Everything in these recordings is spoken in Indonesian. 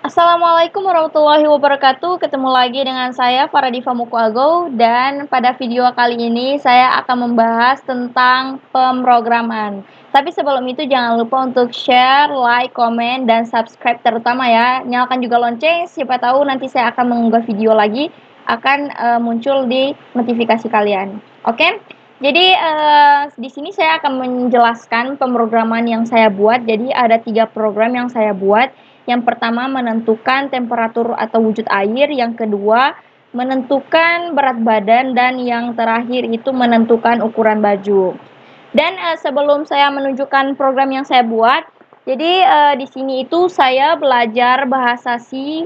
Assalamualaikum warahmatullahi wabarakatuh. Ketemu lagi dengan saya Faradifa Mukoago dan pada video kali ini saya akan membahas tentang pemrograman. Tapi sebelum itu jangan lupa untuk share, like, komen, dan subscribe terutama ya. Nyalakan juga lonceng, siapa tahu nanti saya akan mengunggah video lagi akan muncul di notifikasi kalian. Oke? Jadi di sini saya akan menjelaskan pemrograman yang saya buat. Jadi ada 3 program yang saya buat. Yang pertama menentukan temperatur atau wujud air, yang kedua menentukan berat badan, dan yang terakhir itu menentukan ukuran baju. Dan sebelum saya menunjukkan program yang saya buat, jadi di sini itu saya belajar bahasa C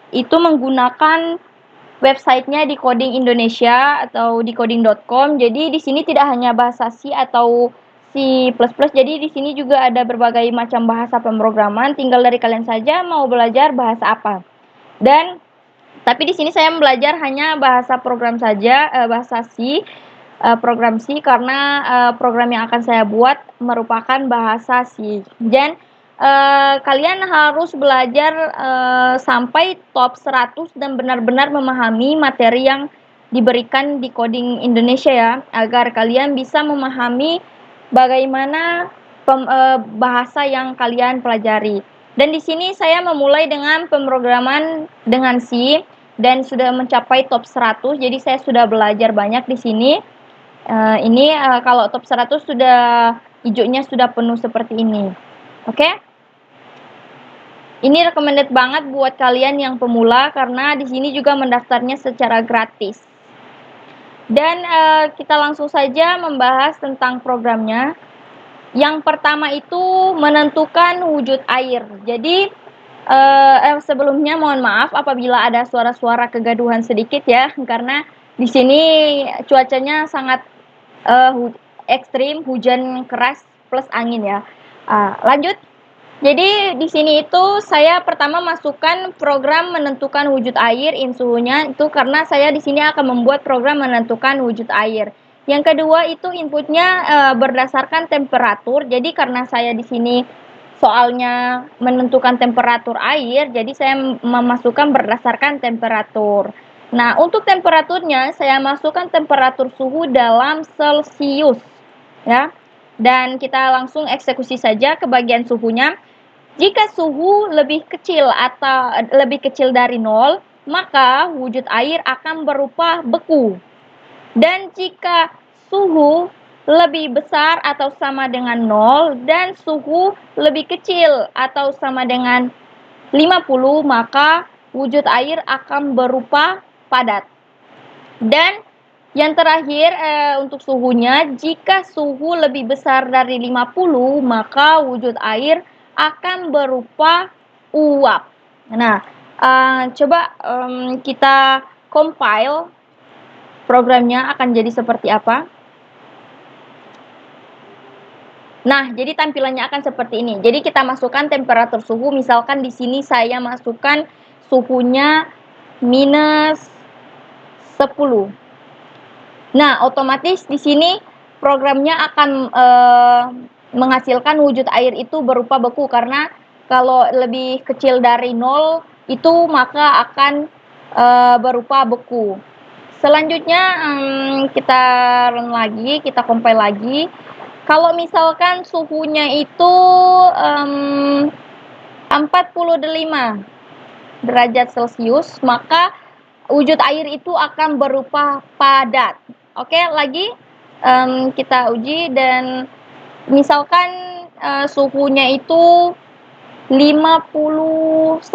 itu menggunakan websitenya di Coding Indonesia atau di coding.com. Jadi di sini tidak hanya bahasa C atau C++, jadi di sini juga ada berbagai macam bahasa pemrograman. Tinggal dari kalian saja mau belajar bahasa apa. Dan tapi di sini saya belajar hanya bahasa program saja, bahasa C, program C karena program yang akan saya buat merupakan bahasa C. Dan kalian harus belajar sampai top 100 dan benar-benar memahami materi yang diberikan di Coding Indonesia ya, agar kalian bisa memahami bagaimana bahasa yang kalian pelajari. Dan di sini saya memulai dengan pemrograman dengan C dan sudah mencapai top 100. Jadi saya sudah belajar banyak di sini. Ini kalau top 100 sudah hijaunya sudah penuh seperti ini. Oke? Ini recommended banget buat kalian yang pemula karena di sini juga mendaftarnya secara gratis. Dan kita langsung saja membahas tentang programnya. Yang pertama itu menentukan wujud air. Jadi sebelumnya mohon maaf apabila ada suara-suara kegaduhan sedikit ya, karena di sini cuacanya sangat ekstrim, hujan keras plus angin ya. Lanjut. Jadi di sini itu saya pertama masukkan program menentukan wujud air, in suhunya itu karena saya di sini akan membuat program menentukan wujud air. Yang kedua itu inputnya berdasarkan temperatur. Jadi karena saya di sini soalnya menentukan temperatur air, jadi saya memasukkan berdasarkan temperatur. Nah, untuk temperaturnya saya masukkan temperatur suhu dalam Celcius ya. Dan kita langsung eksekusi saja ke bagian suhunya. Jika suhu lebih kecil atau lebih kecil dari 0, maka wujud air akan berupa beku. Dan jika suhu lebih besar atau sama dengan 0 dan suhu lebih kecil atau sama dengan 50, maka wujud air akan berupa padat. Dan yang terakhir untuk suhunya, jika suhu lebih besar dari 50, maka wujud air akan berupa uap. Nah, coba kita compile programnya akan jadi seperti apa. Nah, jadi tampilannya akan seperti ini. Jadi kita masukkan temperatur suhu, misalkan di sini saya masukkan suhunya minus 10. Nah, otomatis di sini programnya akan menghasilkan wujud air itu berupa beku, karena kalau lebih kecil dari 0 itu maka akan berupa beku. Selanjutnya kita run lagi, kita compile lagi. Kalau misalkan suhunya itu 45 derajat Celcius, maka wujud air itu akan berupa padat. Oke, lagi kita uji dan misalkan suhunya itu 59,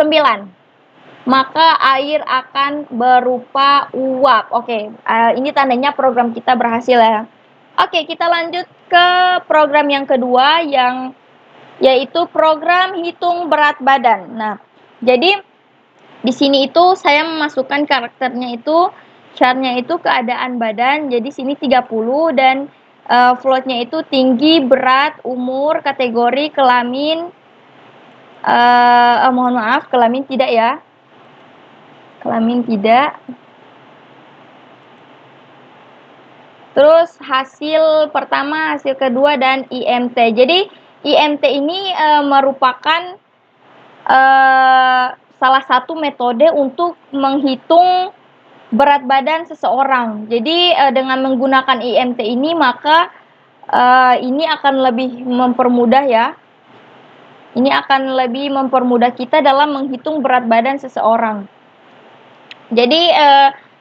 maka air akan berupa uap. Oke, ini tandanya program kita berhasil ya. Oke, kita lanjut ke program yang kedua yaitu program hitung berat badan. Nah, jadi di sini itu saya memasukkan karakternya itu, char-nya itu keadaan badan. Jadi sini 30 dan floatnya itu tinggi, berat, umur, kategori, kelamin. Mohon maaf, kelamin tidak ya. Kelamin tidak. Terus hasil pertama, hasil kedua, dan IMT. Jadi IMT ini merupakan salah satu metode untuk menghitung berat badan seseorang. Jadi, dengan menggunakan IMT ini maka, ini akan lebih mempermudah ya. Ini akan lebih mempermudah kita dalam menghitung berat badan seseorang. Jadi,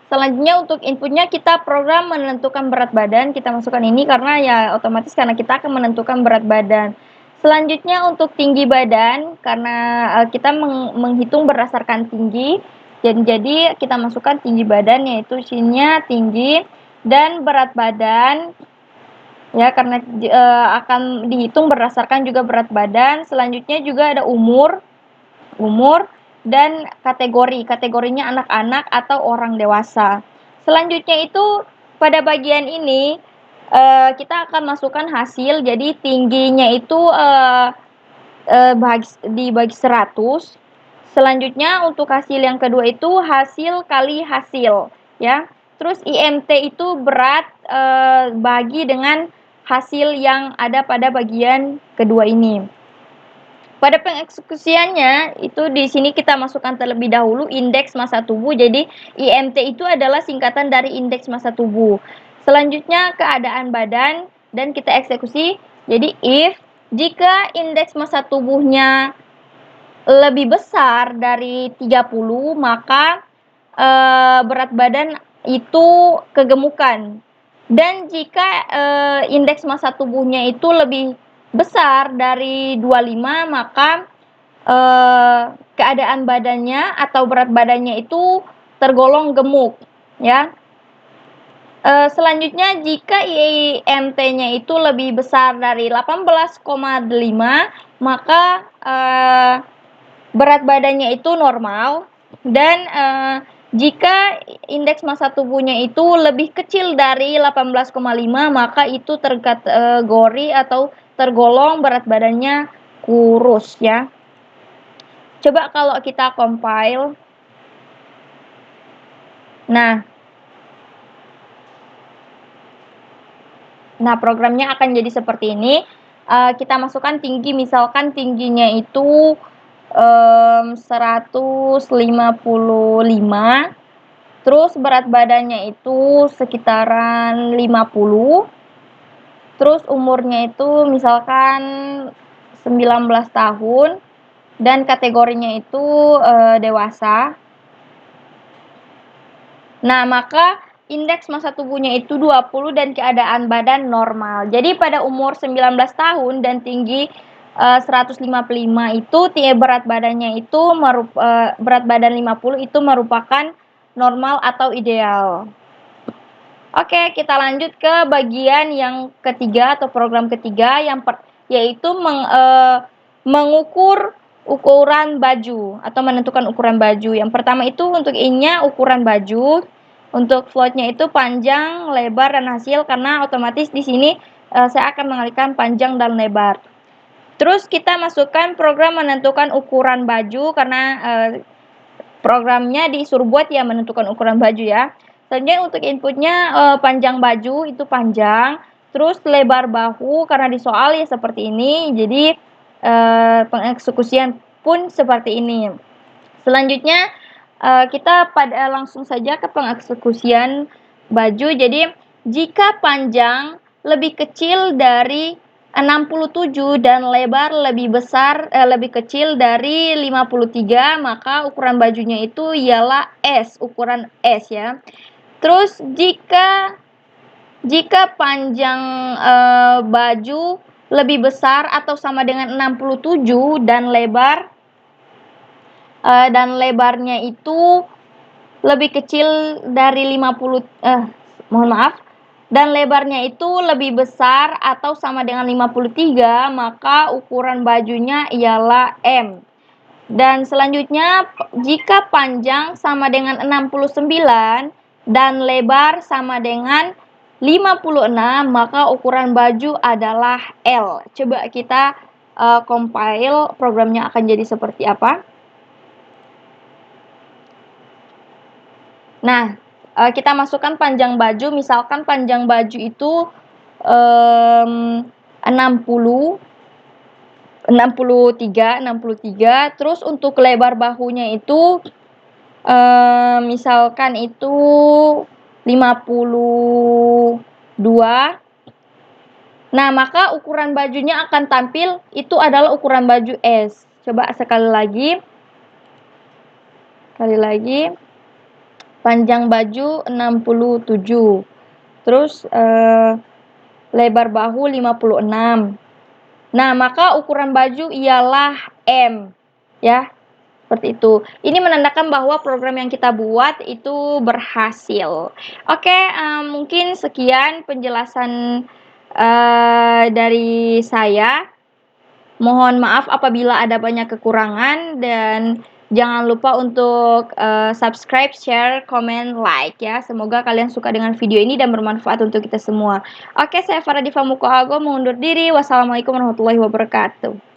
selanjutnya untuk inputnya kita program menentukan berat badan, kita masukkan ini karena ya otomatis karena kita akan menentukan berat badan. Selanjutnya untuk tinggi badan, karena kita menghitung berdasarkan tinggi, jadi kita masukkan tinggi badan, yaitu isinya tinggi dan berat badan, ya karena akan dihitung berdasarkan juga berat badan. Selanjutnya juga ada umur dan kategorinya anak-anak atau orang dewasa. Selanjutnya itu pada bagian ini kita akan masukkan hasil, jadi tingginya itu dibagi 100. Selanjutnya untuk hasil yang kedua itu hasil kali hasil, ya. Terus IMT itu berat bagi dengan hasil yang ada pada bagian kedua ini. Pada pengeksekusiannya itu di sini kita masukkan terlebih dahulu indeks massa tubuh. Jadi IMT itu adalah singkatan dari indeks massa tubuh. Selanjutnya keadaan badan dan kita eksekusi. Jadi if jika indeks massa tubuhnya lebih besar dari 30, maka berat badan itu kegemukan. Dan jika indeks massa tubuhnya itu lebih besar dari 25, maka keadaan badannya atau berat badannya itu tergolong gemuk, ya. Selanjutnya jika IMT-nya itu lebih besar dari 18,5, maka berat badannya itu normal. Dan jika indeks massa tubuhnya itu lebih kecil dari 18,5, maka itu terkategori atau tergolong berat badannya kurus, ya. Coba kalau kita compile. Nah, programnya akan jadi seperti ini. Kita masukkan tinggi, misalkan tingginya itu 155, terus berat badannya itu sekitaran 50, terus umurnya itu misalkan 19 tahun, dan kategorinya itu dewasa. Nah, maka indeks massa tubuhnya itu 20 dan keadaan badan normal. Jadi pada umur 19 tahun dan tinggi 155 itu berat badannya itu berat badan 50 itu merupakan normal atau ideal. Oke, kita lanjut ke bagian yang ketiga atau program ketiga yaitu mengukur ukuran baju atau menentukan ukuran baju. Yang pertama itu untuk I-nya ukuran baju, untuk floatnya itu panjang, lebar, dan hasil, karena otomatis di sini saya akan mengalihkan panjang dan lebar. Terus kita masukkan program menentukan ukuran baju karena programnya disuruh buat ya menentukan ukuran baju, ya. Selanjutnya untuk inputnya panjang baju itu panjang, terus lebar bahu karena di soal ya seperti ini, jadi pengeksekusian pun seperti ini. Selanjutnya kita langsung saja ke pengeksekusian baju. Jadi jika panjang lebih kecil dari 67 dan lebar lebih kecil dari 53, maka ukuran bajunya itu ialah S, ukuran S, ya. Terus jika panjang baju lebih besar atau sama dengan 67 dan lebarnya itu lebih kecil dari 50, dan lebarnya itu lebih besar atau sama dengan 53, maka ukuran bajunya ialah M. Dan selanjutnya jika panjang sama dengan 69 dan lebar sama dengan 56, maka ukuran baju adalah L. Coba kita compile, programnya akan jadi seperti apa. Nah, kita masukkan panjang baju, misalkan panjang baju itu 60, 63. Terus untuk lebar bahunya itu misalkan itu 52. Nah, maka ukuran bajunya akan tampil itu adalah ukuran baju S. Coba sekali lagi. Panjang baju 67. Terus lebar bahu 56. Nah, maka ukuran baju ialah M, ya. Seperti itu. Ini menandakan bahwa program yang kita buat itu berhasil. Oke, mungkin sekian penjelasan dari saya. Mohon maaf apabila ada banyak kekurangan, dan jangan lupa untuk subscribe, share, comment, like ya. Semoga kalian suka dengan video ini dan bermanfaat untuk kita semua. Oke, saya Farah Diva Mukoago mengundur diri. Wassalamualaikum warahmatullahi wabarakatuh.